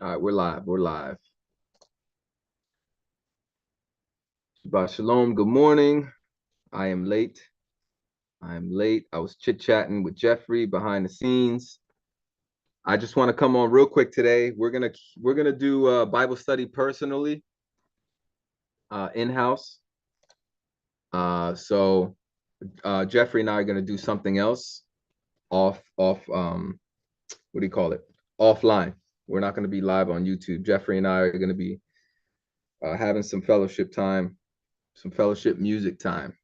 All right, we're live. We're live. Shabbat shalom. Good morning. I am late. I was chit-chatting with Jeffrey behind the scenes. I just want to come on real quick today. We're gonna do Bible study personally, in-house. So Jeffrey and I are gonna do something else off what do you call it? Offline. We're not gonna be live on YouTube. Jeffrey and I are gonna be having some fellowship time, some fellowship music time.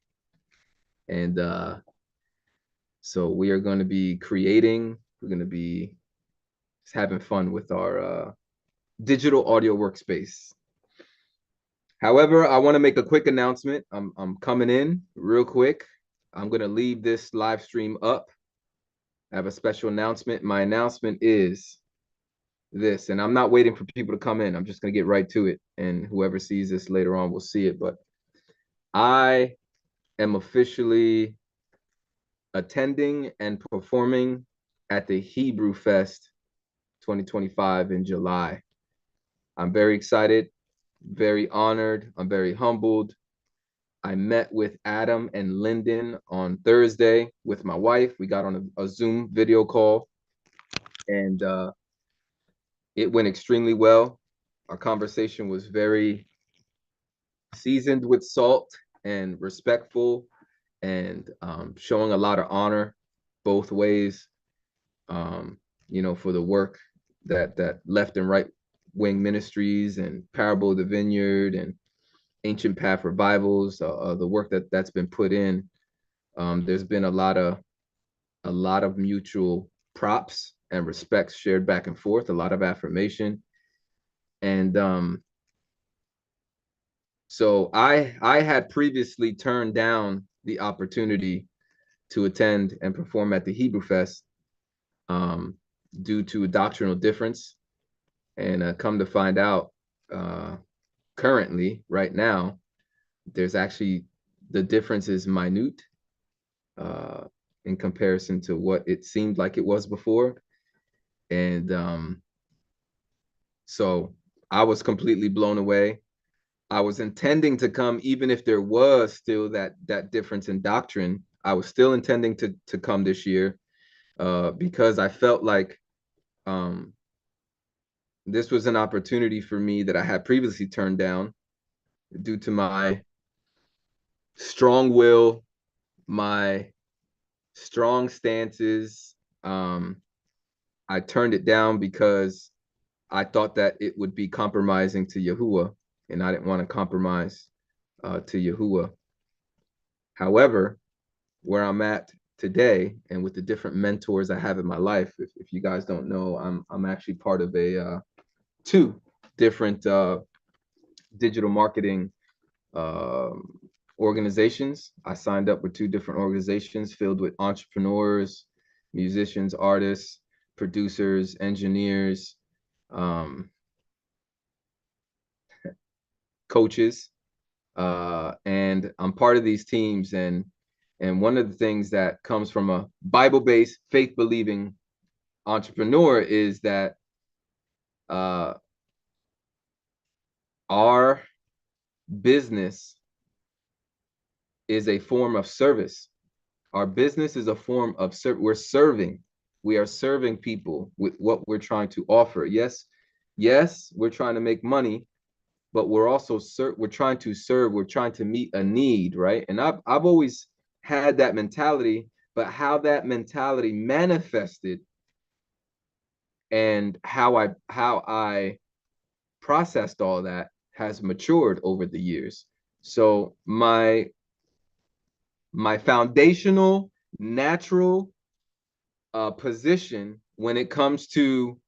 And so we are going to be creating, we're going to be just having fun with our digital audio workspace. However, I want to make a quick announcement. I'm coming in real quick. I'm going to leave this live stream up. I have a special announcement. My announcement is this, and I'm not waiting for people to come in. I'm just going to get right to it, and whoever sees this later on will see it. But I am officially attending and performing at the Hebrew Fest 2025 in July. I'm very excited, very honored. I'm very humbled. I met with Adam and Lyndon on Thursday with my wife. We got on a Zoom video call, and it went extremely well. Our conversation was very seasoned with salt and respectful, and showing a lot of honor both ways. For the work that left and right wing ministries and Parable of the Vineyard and Ancient Path revivals, the work that's been put in. There's been a lot of mutual props and respects shared back and forth, a lot of affirmation. And so I had previously turned down the opportunity to attend and perform at the Hebrew Fest due to a doctrinal difference. And come to find out, currently, right now, there's actually the difference is minute in comparison to what it seemed like it was before. And so I was completely blown away. I was intending to come, even if there was still that difference in doctrine. I was still intending to come this year because I felt like this was an opportunity for me that I had previously turned down due to my strong will, my strong stances. I turned it down because I thought that it would be compromising to Yahuwah, and I didn't want to compromise to Yahuwah. However, where I'm at today, and with the different mentors I have in my life, if you guys don't know, I'm actually part of two different digital marketing organizations. I signed up with two different organizations filled with entrepreneurs, musicians, artists, producers, engineers, coaches, and I'm part of these teams. And one of the things that comes from a Bible-based, faith-believing entrepreneur is that our business is a form of service. Our business is a form of we're serving. We are serving people with what we're trying to offer. Yes, we're trying to make money, but we're also we're trying to serve. We're trying to meet a need, right? And I've always had that mentality, but how that mentality manifested and how I processed all that has matured over the years. So my foundational natural position when it comes to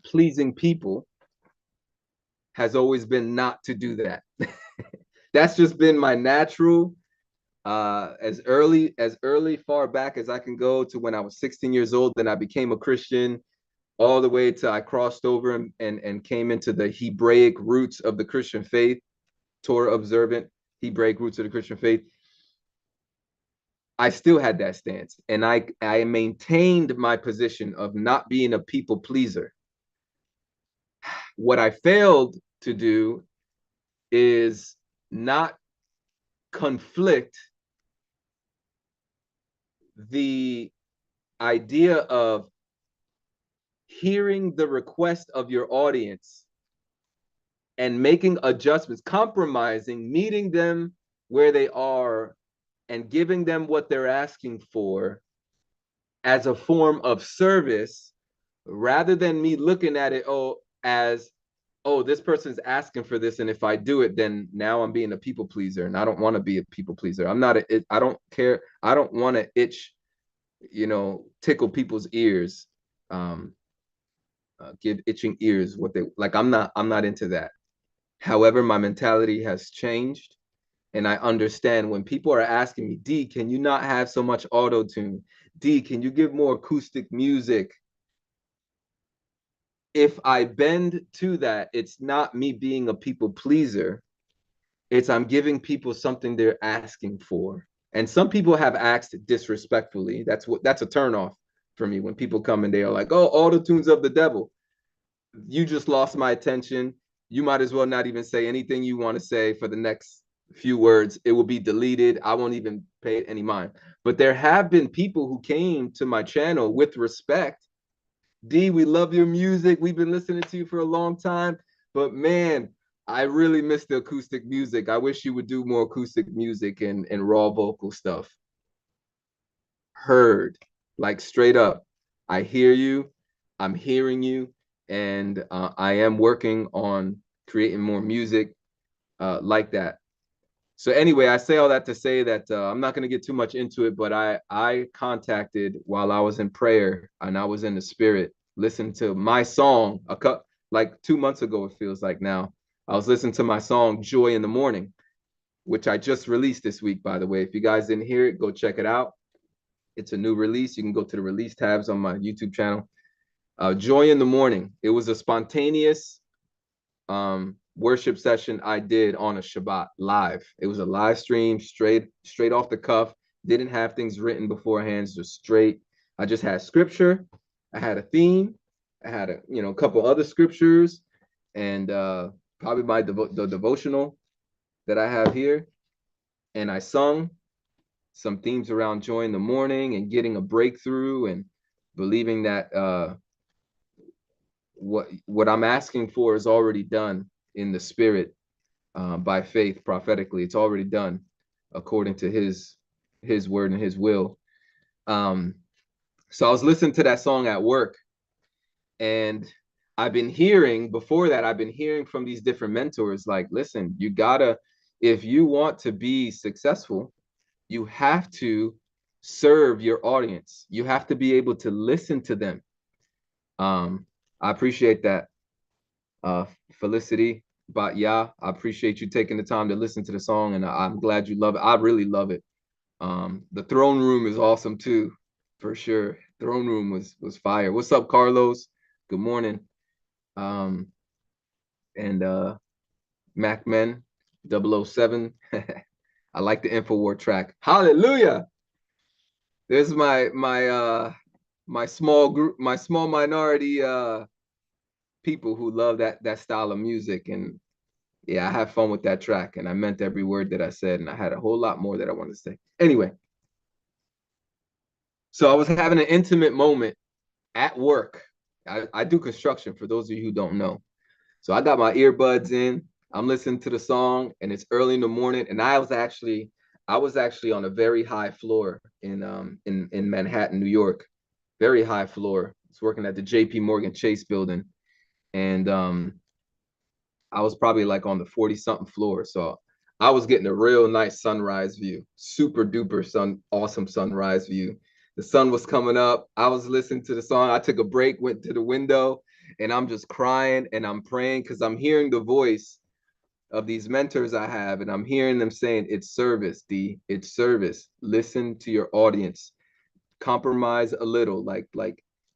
pleasing people has always been not to do that. That's just been my natural as early far back as I can go to when I was 16 years old. Then I became a Christian all the way to I crossed over and came into the Hebraic roots of the Christian faith, Torah observant, Hebraic roots of the Christian faith. I still had that stance, and I maintained my position of not being a people pleaser. What I failed to do is not conflict the idea of hearing the request of your audience and making adjustments, compromising, meeting them where they are and giving them what they're asking for as a form of service, rather than me looking at it as, oh, this person's asking for this, and if I do it, then now I'm being a people pleaser, and I don't want to be a people pleaser. I'm not I don't care. I don't want to tickle people's ears, give itching ears what they like. I'm not into that. However, my mentality has changed, and I understand when people are asking me, D, can you not have so much auto tune? D, can you give more acoustic music? If I bend to that, it's not me being a people pleaser. It's I'm giving people something they're asking for. And some people have asked disrespectfully. That's a turnoff for me when people come and they are like, oh, auto tunes of the devil. You just lost my attention. You might as well not even say anything you want to say for the next few words. It will be deleted. I won't even pay it any mind. But there have been people who came to my channel with respect. D, we love your music. We've been listening to you for a long time. But man, I really miss the acoustic music. I wish you would do more acoustic music and raw vocal stuff. Heard, like straight up. I hear you. I'm hearing you. And I am working on creating more music like that. So anyway, I say all that to say that I'm not going to get too much into it, but I contacted while I was in prayer and I was in the spirit, listening to my song like 2 months ago, it feels like now. I was listening to my song Joy in the Morning, which I just released this week, by the way. If you guys didn't hear it, go check it out. It's a new release. You can go to the release tabs on my YouTube channel. Joy in the Morning. It was a spontaneous worship session I did on a Shabbat live. It was a live stream, straight off the cuff. Didn't have things written beforehand, just straight. I just had scripture. I had a theme. I had a couple other scriptures, and probably the devotional that I have here. And I sung some themes around joy in the morning and getting a breakthrough and believing that what I'm asking for is already done in the spirit, by faith prophetically. It's already done according to his word and his will. So I was listening to that song at work, and before that, I've been hearing from these different mentors, like, listen, if you want to be successful, you have to serve your audience. You have to be able to listen to them. I appreciate that, Felicity. But yeah, I appreciate you taking the time to listen to the song, and I'm glad you love it. I really love it. The throne room is awesome too, for sure. Throne room was fire. What's up, Carlos? Good morning. And MacMen 007. I like the Infowar track. Hallelujah. There's my small group, my small minority people who love that style of music. And yeah, I have fun with that track, and I meant every word that I said, and I had a whole lot more that I wanted to say. Anyway, so I was having an intimate moment at work. I do construction, for those of you who don't know. So I got my earbuds in, I'm listening to the song, and it's early in the morning, and I was actually on a very high floor in Manhattan, New York. Very high floor. I was working at the JP Morgan Chase building, and I was probably like on the 40 something floor. So I was getting a real nice sunrise view, super duper awesome sunrise view. The sun was coming up. I was listening to the song. I took a break, went to the window, and I'm just crying and I'm praying because I'm hearing the voice of these mentors I have, and I'm hearing them saying, it's service, D, it's service. Listen to your audience. Compromise a little, like,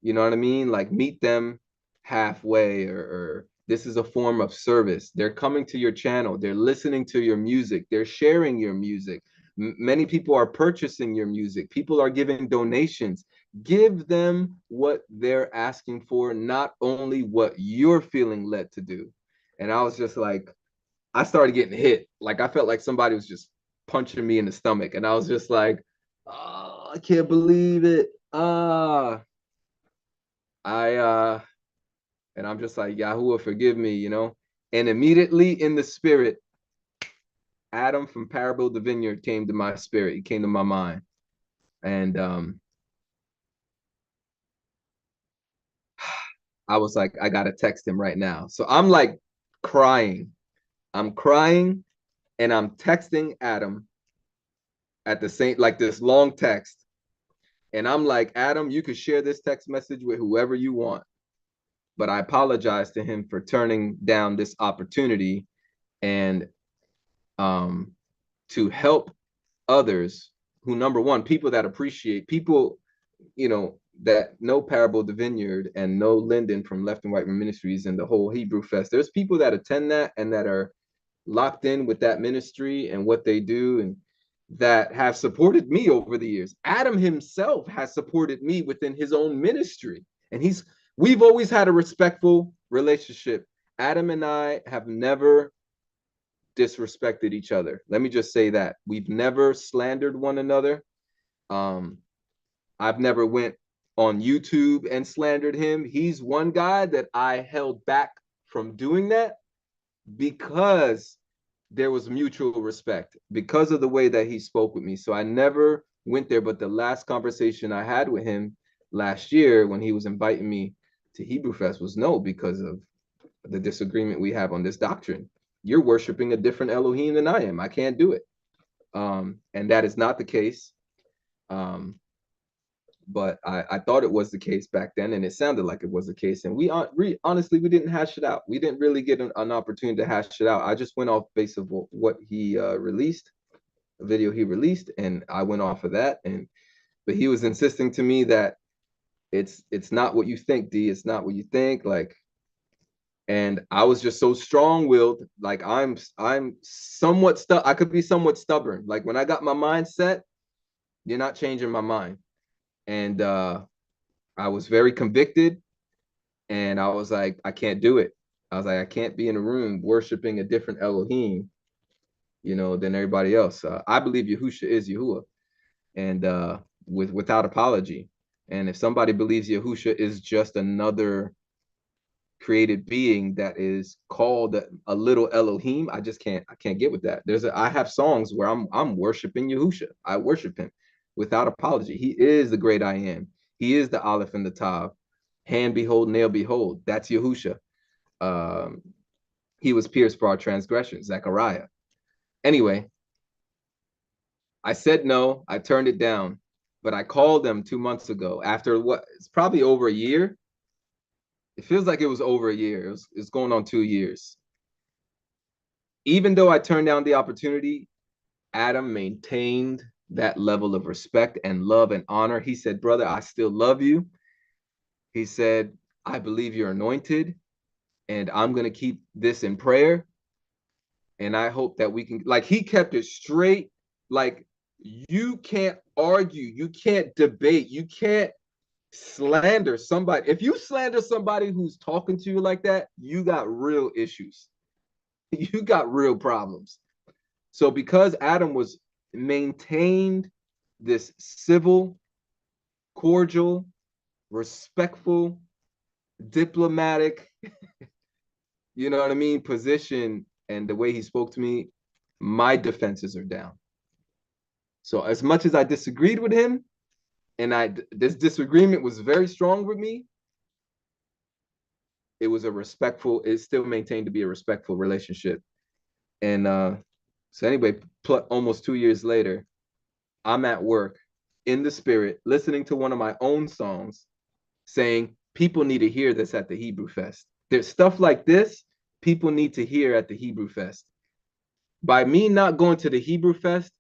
you know what I mean? Like, meet them halfway, or this is a form of service. They're coming to your channel. They're listening to your music. They're sharing your music. Many people are purchasing your music. People are giving donations. Give them what they're asking for, not only what you're feeling led to do. And I was just like, I started getting hit. Like I felt like somebody was just punching me in the stomach. And I was just like, oh, I can't believe it. I and I'm just like, Yahuwah, forgive me, you know. And immediately in the spirit, Adam from Parable of the Vineyard came to my spirit. He came to my mind. And I was like, I gotta text him right now. So I'm like crying. I'm crying and I'm texting Adam at the same, like this long text. And I'm like, Adam, you could share this text message with whoever you want. But I apologize to him for turning down this opportunity and to help others who, number one, people that appreciate, people, you know, that know Parable of the Vineyard and know Lyndon from Left and Right Ministries and the whole Hebrew Fest. There's people that attend that and that are locked in with that ministry and what they do, and that have supported me over the years. Adam himself has supported me within his own ministry, and we've always had a respectful relationship. Adam and I have never disrespected each other. Let me just say that. We've never slandered one another. Um, I've never went on YouTube and slandered him. He's one guy that I held back from doing that because there was mutual respect, because of the way that he spoke with me. So I never went there. But the last conversation I had with him last year when he was inviting me to Hebrew Fest was no, because of the disagreement we have on this doctrine. You're worshiping a different Elohim than I am. I can't do it. And that is not the case. But I thought it was the case back then, and it sounded like it was the case. And honestly, we didn't hash it out. We didn't really get an opportunity to hash it out. I just went off base of what he released, a video he released, and I went off of that. But he was insisting to me that it's not what you think, D. It's not what you think. Like, and I was just so strong-willed. Like I'm somewhat stuck. I could be somewhat stubborn. Like when I got my mind set, you're not changing my mind. And I was very convicted, and I was like, I can't do it. I was like, I can't be in a room worshiping a different Elohim, you know, than everybody else. I believe Yahusha is Yahuwah, and without apology. And if somebody believes Yahusha is just another created being that is called a little Elohim, I can't get with that. I have songs where I'm worshiping Yahusha. I worship him without apology. He is the great I am. He is the Aleph and the Tav. Hand behold, nail behold. That's Yahusha. Um, he was pierced for our transgressions, Zechariah. Anyway, I said no. I turned it down, but I called them 2 months ago after what? It's probably over a year. It feels like it was over a year. It's going on 2 years. Even though I turned down the opportunity, Adam maintained that level of respect and love and honor. He said, brother, I still love you. He said, I believe you're anointed, and I'm going to keep this in prayer. And I hope that we can, like, he kept it straight. Like, you can't argue, you can't debate, you can't slander somebody. If you slander somebody who's talking to you like that, you got real issues. You got real problems. So because Adam was maintained this civil, cordial, respectful, diplomatic, you know what I mean, position, and the way he spoke to me, my defenses are down. So as much as I disagreed with him, and this disagreement was very strong with me, it was a respectful, it still maintained to be a respectful relationship. And so anyway, almost 2 years later, I'm at work in the spirit, listening to one of my own songs, saying, people need to hear this at the Hebrew Fest. There's stuff like this people need to hear at the Hebrew Fest. By me not going to the Hebrew Fest,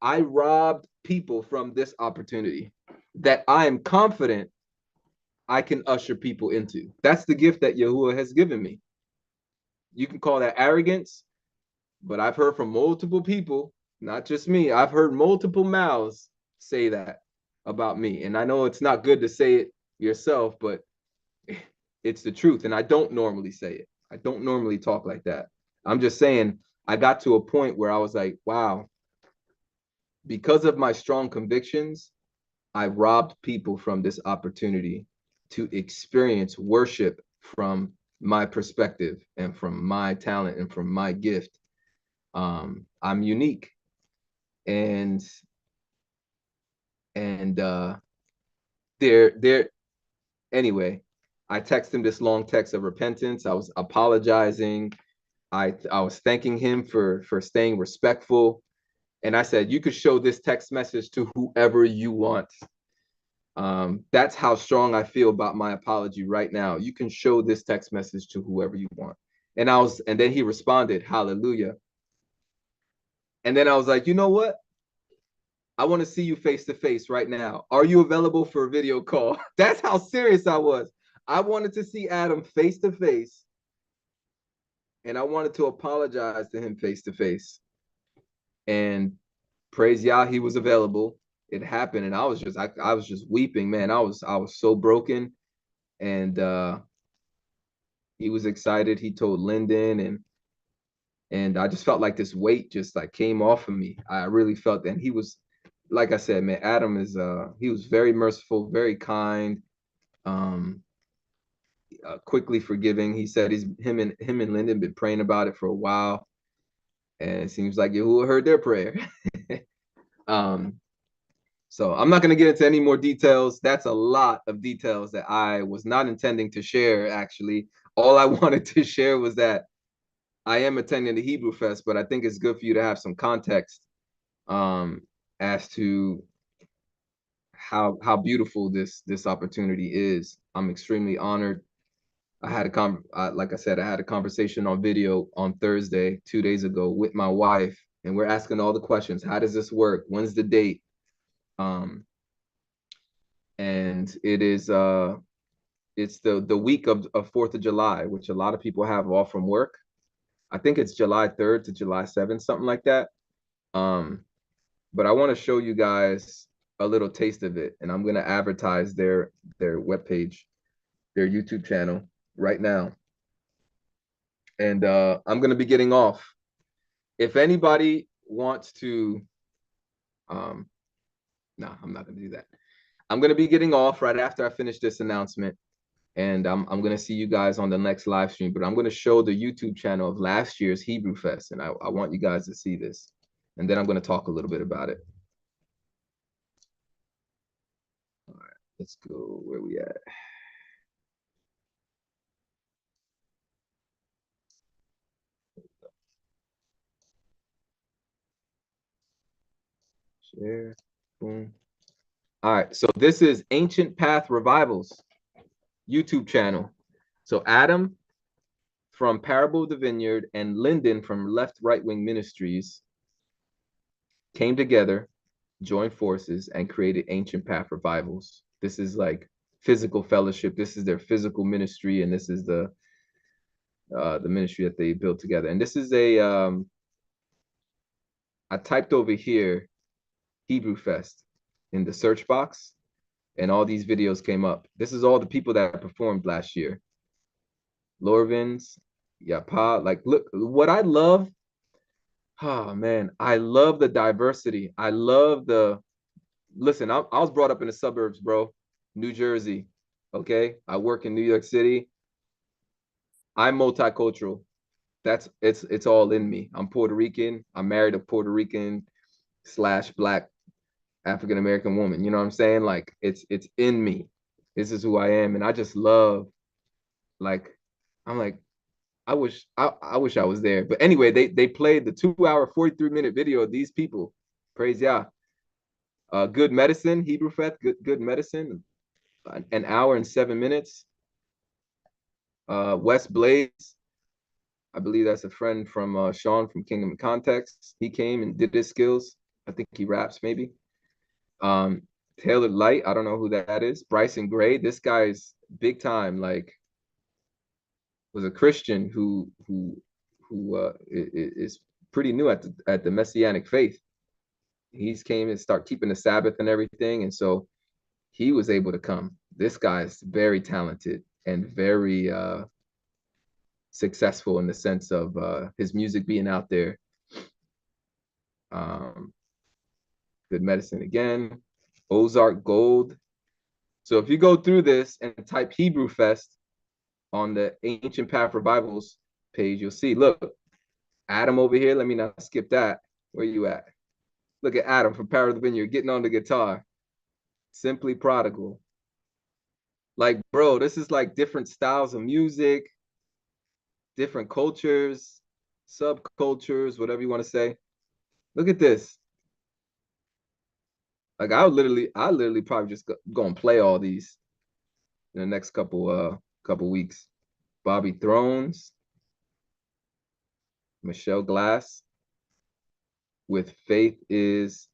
I robbed people from this opportunity that I am confident I can usher people into. That's the gift that Yahuwah has given me. You can call that arrogance, but I've heard from multiple people Not just me. I've heard multiple mouths say that about me. And I know it's not good to say it yourself, but it's the truth. And I don't normally say it. I don't normally talk like that. I'm just saying I got to a point where I was like, wow, because of my strong convictions, I robbed people from this opportunity to experience worship from my perspective and from my talent and from my gift. I'm unique, and and there anyway. I texted him this long text of repentance. I was apologizing. I was thanking him for staying respectful, and I said, you could show this text message to whoever you want. That's how strong I feel about my apology right now. You can show this text message to whoever you want. And then he responded, hallelujah. And then I was like, you know what? I want to see you face to face right now. Are you available for a video call? That's how serious I was. I wanted to see Adam face to face, and I wanted to apologize to him face to face. And praise Yah, he was available. It happened, and I was just weeping, man. I was so broken, and he was excited. He told Lyndon, and I just felt like this weight just like came off of me. I really felt that. And he was, like I said, man, Adam is he was very merciful, very kind, um, quickly forgiving. He said him and Lyndon been praying about it for a while, and it seems like Yahuwah heard their prayer. um, so I'm not going to get into any more details. That's a lot of details that I was not intending to share. Actually, all I wanted to share was that I am attending the Hebrew Fest, but I think it's good for you to have some context um, as to how beautiful this opportunity is. I'm extremely honored. I had like I said, I had a conversation on video on Thursday, 2 days ago, with my wife, and we're asking all the questions. How does this work? When's the date? Um, and it's the week of 4th of July, which a lot of people have off from work. I think it's July 3rd to July 7th, something like that. Um, but I want to show you guys a little taste of it, and I'm going to advertise their webpage, their YouTube channel right now. And I'm going to be getting off. If anybody wants to, um, no, I'm not going to do that. I'm going to be getting off right after I finish this announcement. And I'm going to see you guys on the next live stream. But I'm going to show the YouTube channel of last year's Hebrew Fest. And I want you guys to see this. And then I'm going to talk a little bit about it. All right, let's go. Where we at? Share. Boom. All right. So this is Ancient Path Revivals YouTube channel. So Adam from Parable of the Vineyard and Lyndon from Left Right Wing Ministries came together, joined forces, and created Ancient Path Revivals. This is like physical fellowship. This is their physical ministry, and this is the ministry that they built together. And this is I typed over here Hebrew Fest in the search box, and all these videos came up. This is all the people that performed last year. Lorvins, Yapa, like look, what I love, oh man, I love the diversity. I love listen, I was brought up in the suburbs, bro, New Jersey, okay? I work in New York City. I'm multicultural. It's all in me. I'm Puerto Rican. I'm married a Puerto Rican slash Black African American woman. You know what I'm saying? Like it's in me. This is who I am, and I just love, like, I'm like, I wish I was there. But anyway, they played the 2 hour 43-minute video of these people. Praise Yah. Good medicine, Hebrew Fest, good medicine, an hour and 7 minutes. West Blaze, I believe that's a friend from Sean from Kingdom of Context. He came and did his skills. I think he raps maybe. Taylor Light, I don't know who that is. Bryson Gray, this guy's big time, like, was a Christian who is pretty new at the Messianic faith. He's came and start keeping the Sabbath and everything. And so he was able to come. This guy's very talented and very successful in the sense of his music being out there. Good Medicine again. Ozark Gold. So if you go through this and type Hebrew Fest on the Ancient Path Revivals page, you'll see, look, Adam over here. Let me not skip that. Where you at? Look at Adam from Power of the Vineyard getting on the guitar. Simply Prodigal. Like, bro, this is like different styles of music, different cultures, subcultures, whatever you want to say. Look at this. Like I literally probably just go and play all these in the next couple weeks. Bobby Thrones, Michelle Glass with Faith is,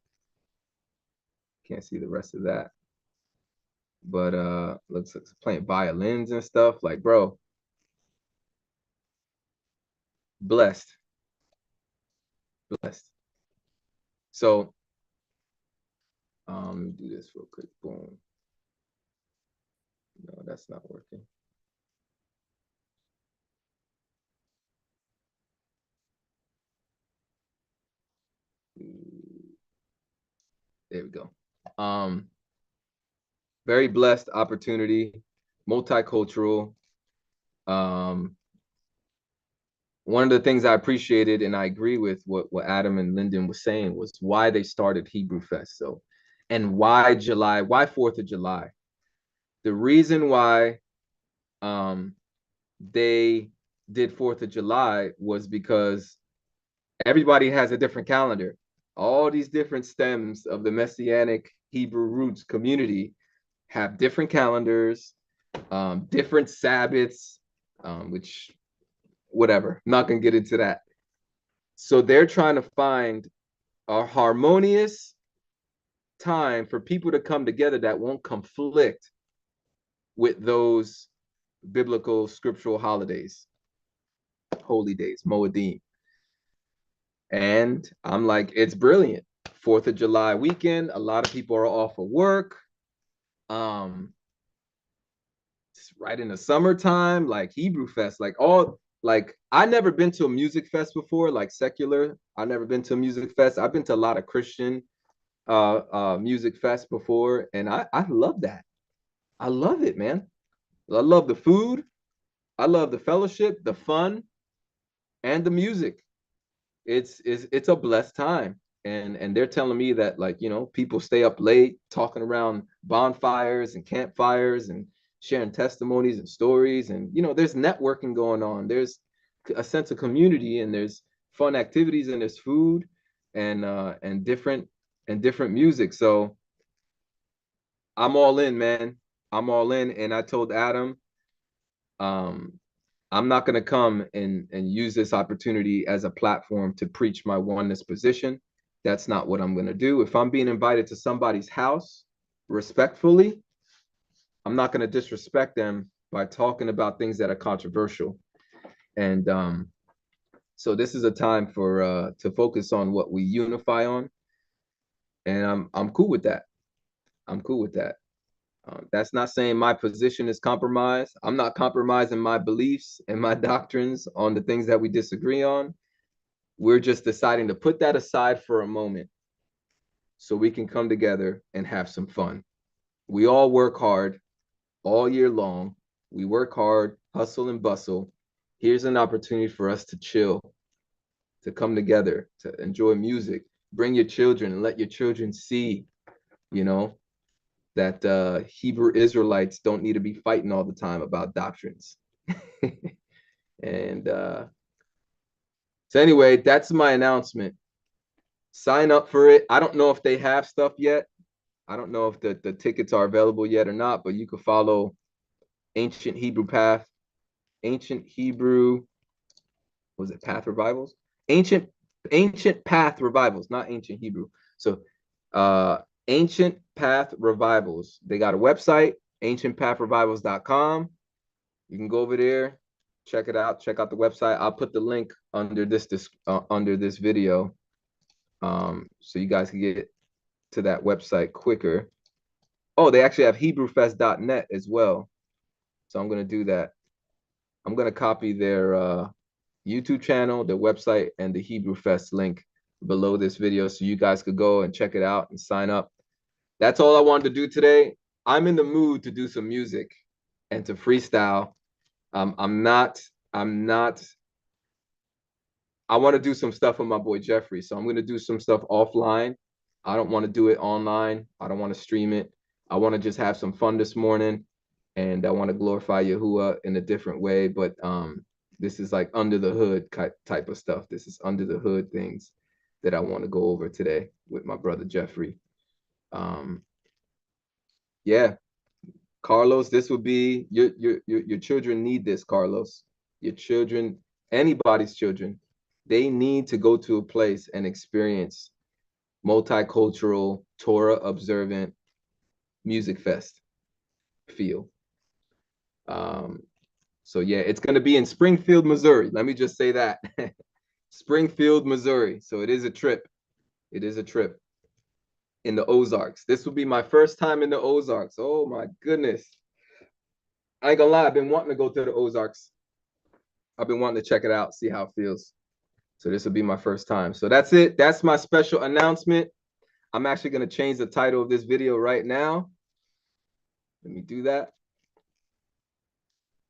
can't see the rest of that. But looks like playing violins and stuff. Like, bro, blessed. Blessed. So let me do this real quick. Boom. No, that's not working. There we go. Very blessed opportunity, multicultural. One of the things I appreciated and I agree with what Adam and Lyndon was saying was why they started Hebrew Fest. So, and why July, why 4th of July? The reason why they did 4th of July was because everybody has a different calendar. All these different stems of the Messianic Hebrew roots community have different calendars, different Sabbaths, which whatever, I'm not gonna get into that. So they're trying to find a harmonious time for people to come together that won't conflict with those biblical scriptural holidays, holy days, Moedim. And I'm like, it's brilliant. 4th of July weekend, a lot of people are off of work. It's right in the summertime, like Hebrew Fest, like I never been to a music fest before, like secular. I've never been to a music fest. I've been to a lot of Christian music fest before, and I love that. I love it, man. I love the food. I love the fellowship, the fun, and the music. It's a blessed time. And they're telling me that, like, you know, people stay up late talking around bonfires and campfires and sharing testimonies and stories, and you know, there's networking going on. There's a sense of community, and there's fun activities, and there's food and different music. So I'm all in, man. I'm all in. And I told Adam, um, I'm not going to come and use this opportunity as a platform to preach my oneness position. That's not what I'm going to do. If I'm being invited to somebody's house respectfully, I'm not going to disrespect them by talking about things that are controversial. And so this is a time for to focus on what we unify on, and I'm cool with that. I'm cool with that. That's not saying my position is compromised. I'm not compromising my beliefs and my doctrines on the things that we disagree on. We're just deciding to put that aside for a moment so we can come together and have some fun. We all work hard all year long. We work hard, hustle and bustle. Here's an opportunity for us to chill, to come together, to enjoy music. Bring your children and let your children see, you know, that Hebrew Israelites don't need to be fighting all the time about doctrines. And so anyway, that's my announcement. Sign up for it. I don't know if they have stuff yet. I don't know if the tickets are available yet or not, but you can follow Ancient Hebrew Path, Ancient Hebrew, was it Path Revivals? Ancient Path Revivals, not Ancient Hebrew. So Ancient Path Revivals. They got a website, ancientpathrevivals.com. You can go over there, check it out, check out the website. I'll put the link under this video. so you guys can get to that website quicker. Oh, they actually have HebrewFest.net as well. So I'm going to do that. I'm going to copy their YouTube channel, their website, and the Hebrew Fest link below this video so you guys could go and check it out and sign up. That's all I wanted to do today. I'm in the mood to do some music and to freestyle. I'm not, I want to do some stuff with my boy Jeffrey. So I'm going to do some stuff offline. I don't want to do it online. I don't want to stream it. I want to just have some fun this morning. And I want to glorify Yahuwah in a different way. But this is like under the hood type of stuff. This is under the hood things that I want to go over today with my brother Jeffrey. Yeah, Carlos, this would be your children need this, Carlos. Your children, anybody's children, they need to go to a place and experience multicultural, Torah observant music fest feel. So yeah, it's going to be in Springfield, Missouri. Let me just say that. Springfield, Missouri. So it is a trip. It is a trip in the Ozarks. This will be my first time in the Ozarks. Oh my goodness. I ain't gonna lie, I've been wanting to go to the Ozarks. I've been wanting to check it out, see how it feels. So this will be my first time. So that's it. That's my special announcement. I'm actually going to change the title of this video right now. Let me do that.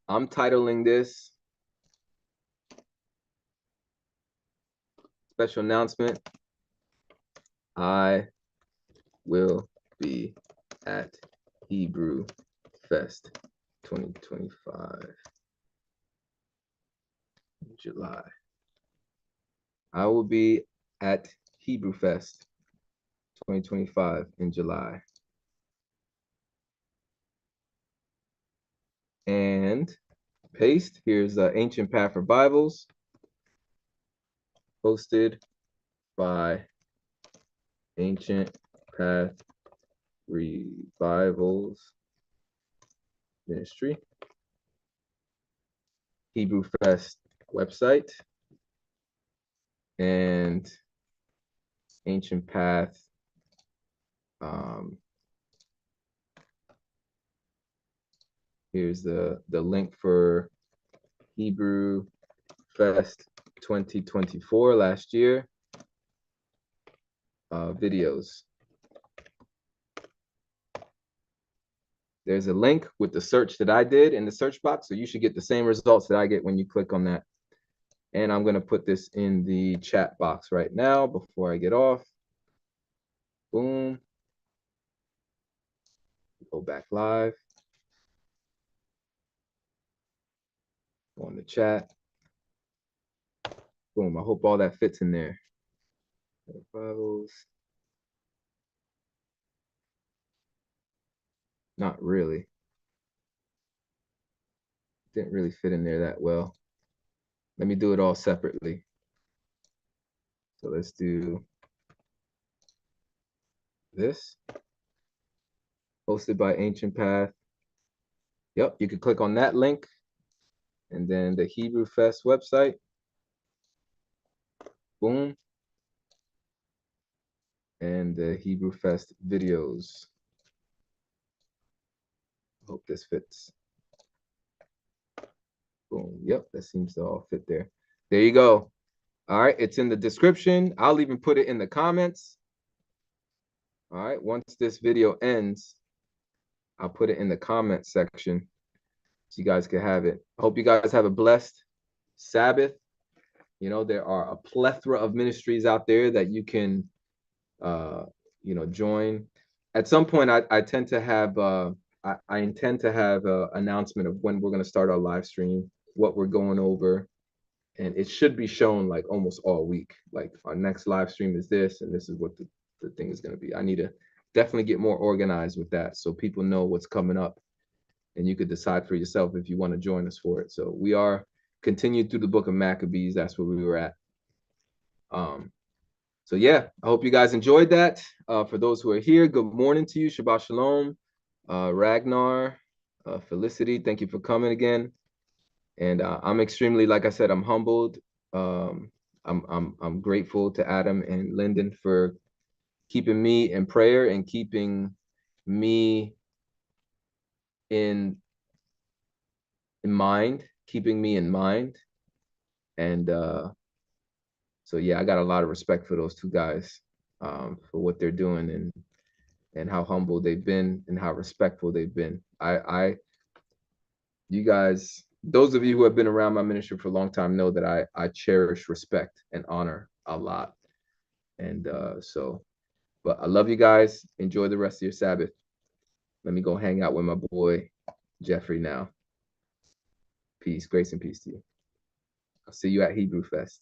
I'm titling this special announcement. I will be at Hebrew Fest 2025 in July. I will be at Hebrew Fest 2025 in July. And paste. Here's Ancient Path for Bibles, hosted by Ancient Path Revivals Ministry. Hebrew Fest website and Ancient Path here's the link for Hebrew Fest 2024 last year videos. There's a link with the search that I did in the search box, so you should get the same results that I get when you click on that. And I'm going to put this in the chat box right now before I get off. Boom. Go back live. Go in the chat. Boom. I hope all that fits in there. Bibles. Not really. Didn't really fit in there that well. Let me do it all separately. So let's do this. Hosted by Ancient Path. Yep, you can click on that link. And then the Hebrew Fest website. Boom. And the Hebrew Fest videos. Hope this fits. Boom. Yep, that seems to all fit there. There you go. All right, it's in the description. I'll even put it in the comments. All right, once this video ends, I'll put it in the comment section so you guys can have it. I hope you guys have a blessed Sabbath. You know, there are a plethora of ministries out there that you can, you know, join. At some point, I tend to have, I intend to have an announcement of when we're going to start our live stream, what we're going over. And it should be shown like almost all week. Like our next live stream is this, and this is what the thing is going to be. I need to definitely get more organized with that so people know what's coming up. And you could decide for yourself if you want to join us for it. So we are continued through the book of Maccabees. That's where we were at. So yeah, I hope you guys enjoyed that. For those who are here, good morning to you. Shabbat Shalom. Ragnar, Felicity, thank you for coming again. And I'm extremely, like I said, I'm humbled. I'm grateful to Adam and Lyndon for keeping me in prayer and keeping me in mind, keeping me in mind. And so yeah, I got a lot of respect for those two guys, for what they're doing and how humble they've been and how respectful they've been. You guys, those of you who have been around my ministry for a long time know that I cherish respect and honor a lot. And but I love you guys. Enjoy the rest of your Sabbath. Let me go hang out with my boy Jeffrey now. Peace, grace, and peace to you. I'll see you at Hebrew Fest.